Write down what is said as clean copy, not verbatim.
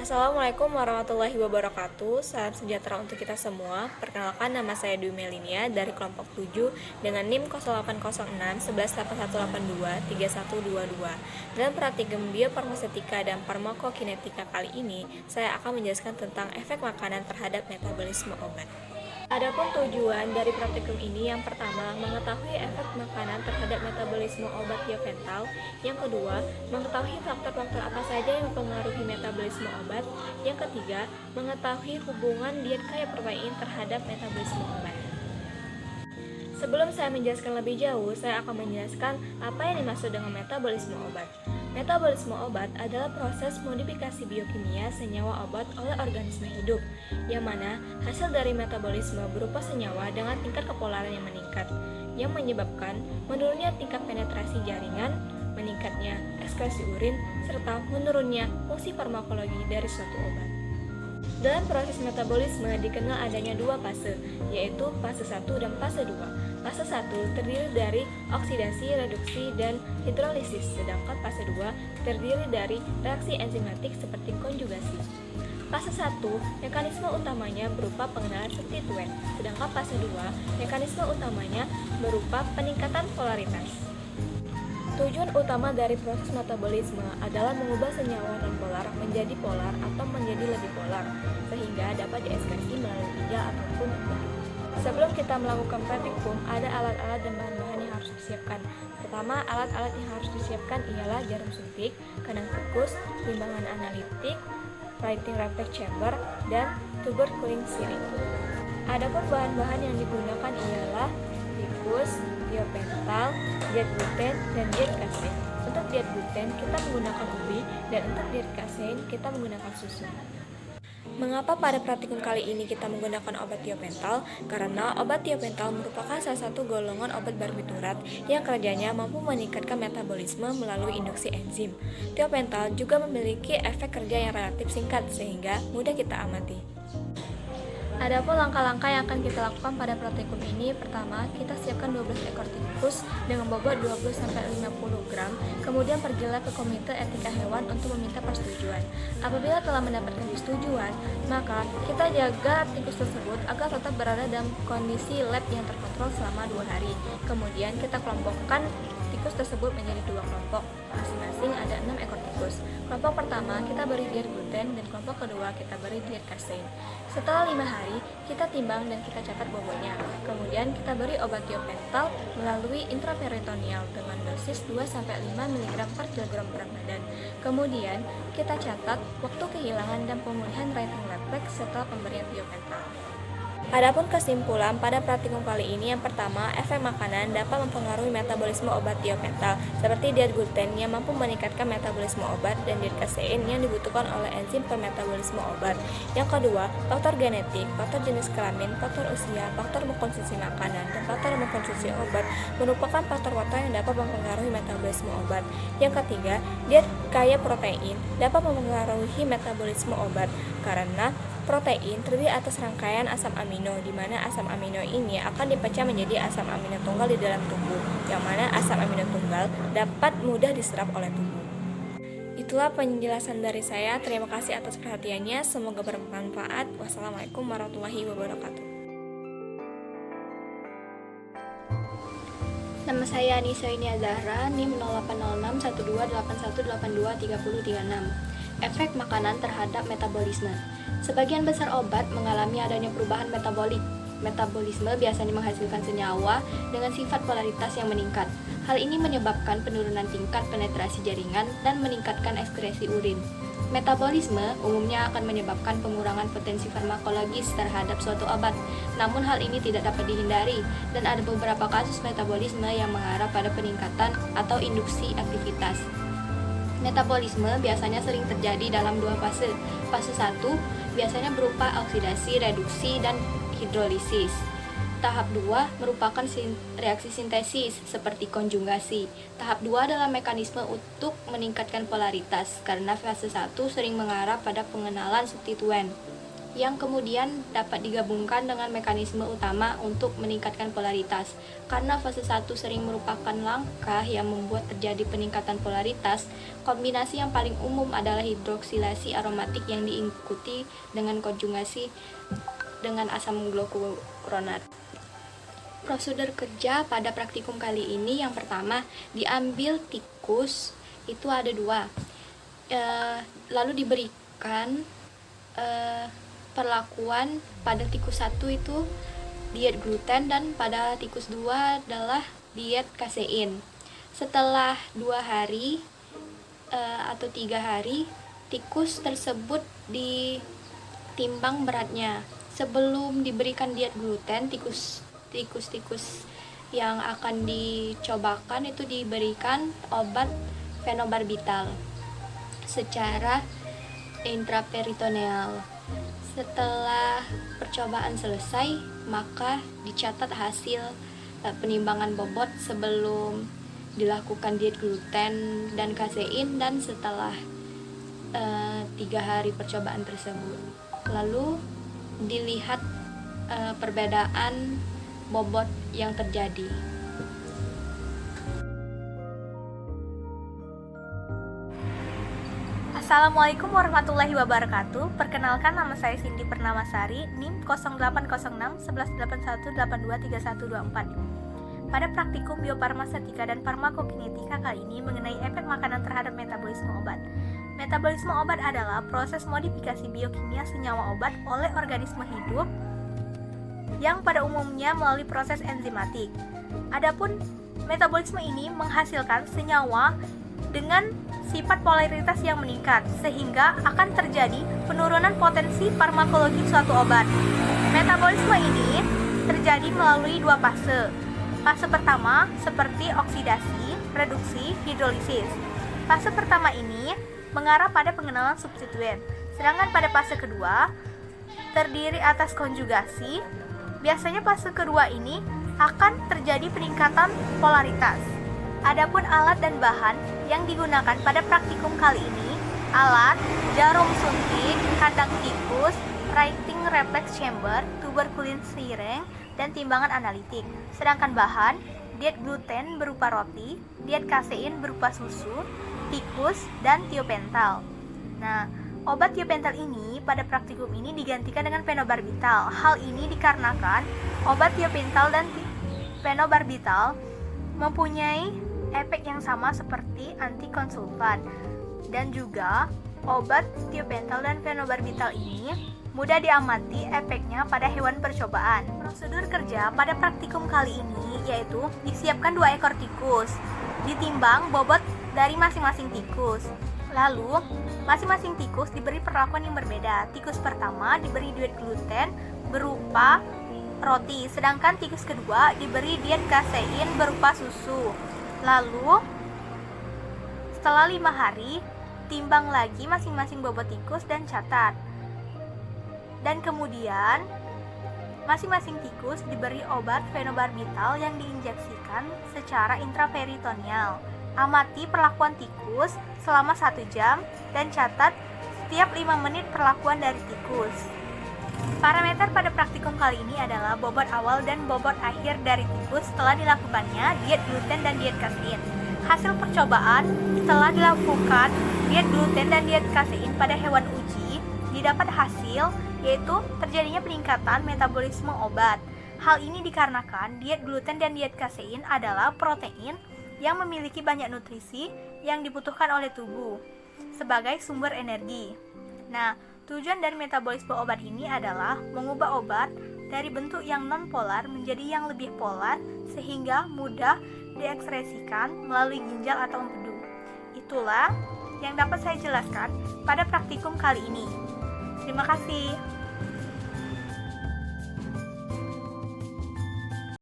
Assalamualaikum warahmatullahi wabarakatuh. Salam sejahtera untuk kita semua. Perkenalkan, nama saya Dwi Melinia dari kelompok 7 dengan NIM 0806 118182 3122. Dalam praktikum biofarmasetika dan farmakokinetika kali ini, saya akan menjelaskan tentang efek makanan terhadap metabolisme obat. Adapun tujuan dari praktikum ini, yang pertama, mengetahui efek makanan terhadap metabolisme obat tiopental. Yang kedua, mengetahui faktor-faktor apa saja yang mempengaruhi metabolisme obat. Yang ketiga, mengetahui hubungan diet kaya protein terhadap metabolisme obat. Sebelum saya menjelaskan lebih jauh, saya akan menjelaskan apa yang dimaksud dengan metabolisme obat. Metabolisme obat adalah proses modifikasi biokimia senyawa obat oleh organisme hidup, yang mana hasil dari metabolisme berupa senyawa dengan tingkat kepolaran yang meningkat, yang menyebabkan menurunnya tingkat penetrasi jaringan, meningkatnya ekskresi urin, serta menurunnya fungsi farmakologi dari suatu obat. Dalam proses metabolisme dikenal adanya dua fase, yaitu fase 1 dan fase 2. Fase 1 terdiri dari oksidasi, reduksi, dan hidrolisis, sedangkan fase 2 terdiri dari reaksi enzimatik seperti konjugasi. Fase 1, mekanisme utamanya berupa pengenalan substituen, sedangkan fase 2, mekanisme utamanya berupa peningkatan polaritas. Tujuan utama dari proses metabolisme adalah mengubah senyawa non-polar menjadi polar atau menjadi lebih polar, sehingga dapat diekskresi melalui ginjal ataupun tubuh. Sebelum kita melakukan praktikum, ada alat-alat dan bahan-bahan yang harus disiapkan. Pertama, alat-alat yang harus disiapkan ialah jarum suntik, kandang tikus, timbangan analitik, writing reflex chamber, dan tuber cooling syringe. Adapun bahan-bahan yang digunakan ialah tikus, tiopental, diet gluten, dan diet kasein. Untuk diet gluten kita menggunakan ubi, dan untuk diet kasein kita menggunakan susu. Mengapa pada praktikum kali ini kita menggunakan obat tiopental? Karena obat tiopental merupakan salah satu golongan obat barbiturat yang kerjanya mampu meningkatkan metabolisme melalui induksi enzim. Tiopental juga memiliki efek kerja yang relatif singkat sehingga mudah kita amati. Adapun langkah-langkah yang akan kita lakukan pada praktikum ini, pertama, kita siapkan 12 ekor tikus dengan bobot 20-50 gram, kemudian pergilah ke Komite Etika Hewan untuk meminta persetujuan. Apabila telah mendapatkan persetujuan, maka kita jaga tikus tersebut agar tetap berada dalam kondisi lab yang terkontrol selama 2 hari. Kemudian kita kelompokkan tikus tersebut menjadi 2 kelompok, masing-masing ada 6 ekor tikus. Kelompok pertama kita beri diet gluten dan kelompok kedua kita beri diet kasein. Setelah 5 hari, kita timbang dan kita catat bobotnya. Kemudian kita beri obat tiopental melalui intraperitoneal dengan dosis 2-5 mg per kilogram berat badan. Kemudian kita catat waktu kehilangan dan pemulihan writing reflex setelah pemberian tiopental. Adapun kesimpulan pada praktikum kali ini, yang pertama, efek makanan dapat mempengaruhi metabolisme obat tiopental, seperti diet gluten yang mampu meningkatkan metabolisme obat dan diet kasein yang dibutuhkan oleh enzim permetabolisme obat. Yang kedua, faktor genetik, faktor jenis kelamin, faktor usia, faktor mengkonsumsi makanan, dan faktor mengkonsumsi obat merupakan faktor-faktor yang dapat mempengaruhi metabolisme obat. Yang ketiga, diet kaya protein dapat mempengaruhi metabolisme obat karena protein terdiri atas rangkaian asam amino, di mana asam amino ini akan dipecah menjadi asam amino tunggal di dalam tubuh, yang mana asam amino tunggal dapat mudah diserap oleh tubuh. Itulah penjelasan dari saya. Terima kasih atas perhatiannya. Semoga bermanfaat. Wassalamualaikum warahmatullahi wabarakatuh. Nama saya Anissa Inia Zahra, NIM 0806 128182 3036. Efek makanan terhadap metabolisme. Sebagian besar obat mengalami adanya perubahan metabolik. Metabolisme biasanya menghasilkan senyawa dengan sifat polaritas yang meningkat. Hal ini menyebabkan penurunan tingkat penetrasi jaringan dan meningkatkan ekskresi urin. Metabolisme umumnya akan menyebabkan pengurangan potensi farmakologis terhadap suatu obat. Namun hal ini tidak dapat dihindari dan ada beberapa kasus metabolisme yang mengarah pada peningkatan atau induksi aktivitas. Metabolisme biasanya sering terjadi dalam 2 fase. Fase 1 biasanya berupa oksidasi, reduksi, dan hidrolisis. Tahap 2 merupakan reaksi sintesis seperti konjugasi. Tahap 2 adalah mekanisme untuk meningkatkan polaritas karena fase 1 sering mengarah pada pengenalan substituen. yang kemudian dapat digabungkan dengan mekanisme utama untuk meningkatkan polaritas. Karena fase 1 sering merupakan langkah yang membuat terjadi peningkatan polaritas, kombinasi yang paling umum adalah hidroksilasi aromatik yang diikuti dengan konjugasi dengan asam glukuronat. Prosedur kerja pada praktikum kali ini yang pertama, diambil tikus, itu ada 2, lalu diberikan perlakuan pada tikus 1 itu diet gluten dan pada tikus 2 adalah diet kasein. Setelah 2 hari atau 3 hari, tikus tersebut ditimbang beratnya. Sebelum diberikan diet gluten, tikus-tikus yang akan dicobakan itu diberikan obat fenobarbital secara intraperitoneal. Setelah percobaan selesai, maka dicatat hasil penimbangan bobot sebelum dilakukan diet gluten dan kasein dan setelah 3 hari percobaan tersebut. Lalu dilihat perbedaan bobot yang terjadi. Assalamualaikum warahmatullahi wabarakatuh. Perkenalkan, nama saya Cindy Pernamasari, NIM 0806 1181 823124. Pada praktikum biofarmasetika dan farmakokinetika kali ini mengenai efek makanan terhadap metabolisme obat. Metabolisme obat adalah proses modifikasi biokimia senyawa obat oleh organisme hidup yang pada umumnya melalui proses enzimatik. Adapun metabolisme ini menghasilkan senyawa dengan sifat polaritas yang meningkat, sehingga akan terjadi penurunan potensi farmakologi suatu obat. Metabolisme ini terjadi melalui 2 fase. Fase pertama seperti oksidasi, reduksi, hidrolisis. Fase pertama ini mengarah pada pengenalan substituen, sedangkan pada fase kedua terdiri atas konjugasi. Biasanya fase kedua ini akan terjadi peningkatan polaritas. Adapun alat dan bahan yang digunakan pada praktikum kali ini, alat, jarum suntik, kandang tikus, writing reflex chamber, tuberkulin siring, dan timbangan analitik. Sedangkan bahan, diet gluten berupa roti, diet kasein berupa susu, tikus, dan tiopental. Nah, obat tiopental ini pada praktikum ini digantikan dengan fenobarbital. Hal ini dikarenakan obat tiopental dan fenobarbital mempunyai efek yang sama seperti antikonsultan, dan juga obat tiopental dan fenobarbital ini mudah diamati efeknya pada hewan percobaan. Prosedur kerja pada praktikum kali ini yaitu disiapkan 2 ekor tikus, ditimbang bobot dari masing-masing tikus. Lalu masing-masing tikus diberi perlakuan yang berbeda. Tikus pertama diberi diet gluten berupa roti, sedangkan tikus kedua diberi diet kasein berupa susu. Lalu setelah 5 hari, timbang lagi masing-masing bobot tikus dan catat. Dan kemudian masing-masing tikus diberi obat fenobarbital yang diinjeksikan secara intraperitoneal. Amati perlakuan tikus selama 1 jam dan catat setiap 5 menit perlakuan dari tikus. Parameter pada praktikum kali ini adalah bobot awal dan bobot akhir dari tikus setelah dilakukannya diet gluten dan diet kasein. Hasil percobaan setelah dilakukan diet gluten dan diet kasein pada hewan uji didapat hasil yaitu terjadinya peningkatan metabolisme obat. Hal ini dikarenakan diet gluten dan diet kasein adalah protein yang memiliki banyak nutrisi yang dibutuhkan oleh tubuh sebagai sumber energi. Nah, tujuan dari metabolisme obat ini adalah mengubah obat dari bentuk yang non-polar menjadi yang lebih polar sehingga mudah diekspresikan melalui ginjal atau empedu. Itulah yang dapat saya jelaskan pada praktikum kali ini. Terima kasih.